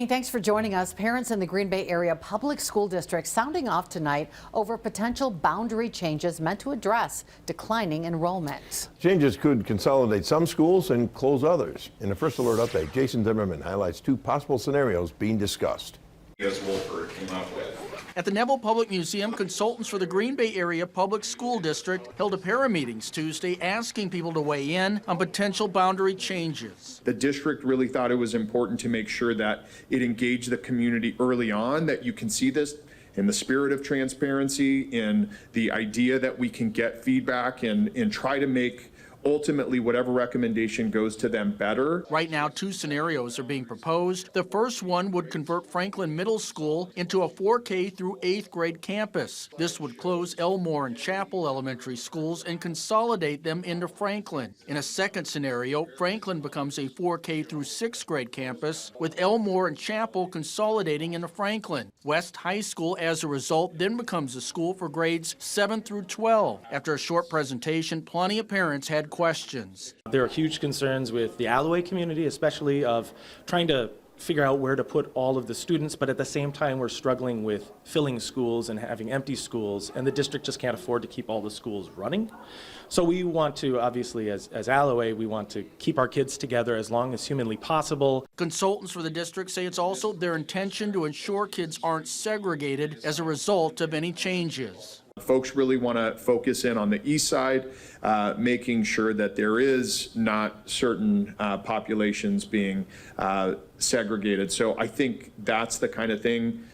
Thanks for joining us. Parents in the Green Bay area public school district sounding off tonight over potential boundary changes meant to address declining enrollment. Changes could consolidate some schools and close others. In a First Alert update, Jason Zimmerman highlights two possible scenarios being discussed. Wolford came up with. At the Neville Public Museum, consultants for the Green Bay Area Public School District held a pair of meetings Tuesday asking people to weigh in on potential boundary changes. The district really thought it was important to make sure that it engaged the community early on, that you can see this in the spirit of transparency, in the idea that we can get feedback and try to make ultimately whatever recommendation goes to them better. Right now, two scenarios are being proposed. The first one would convert Franklin Middle School into a 4K through 8th grade campus. This would close Elmore and Chapel elementary schools and consolidate them into Franklin. In a second scenario, Franklin becomes a 4K through 6th grade campus, with Elmore and Chapel consolidating into Franklin. West High School, as a result, then becomes a school for grades 7 through 12. After a short presentation, plenty of parents had questions. There are huge concerns with the Alloway community, especially of trying to figure out where to put all of the students, but at the same time we're struggling with filling schools and having empty schools, and the district just can't afford to keep all the schools running. So we want to, obviously, as Alloway, we want to keep our kids together as long as humanly possible. Consultants for the district say it's also their intention to ensure kids aren't segregated as a result of any changes. Folks really want to focus in on the east side, making sure that there is not certain populations being segregated. So I think that's the kind of thing.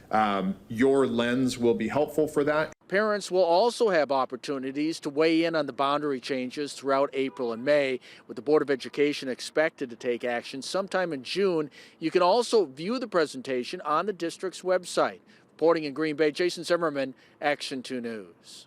Your lens will be helpful for that. Parents will also have opportunities to weigh in on the boundary changes throughout April and May, with the Board of Education expected to take action sometime in June. You can also view the presentation on the district's website. Reporting in Green Bay, Jason Zimmerman, Action 2 News.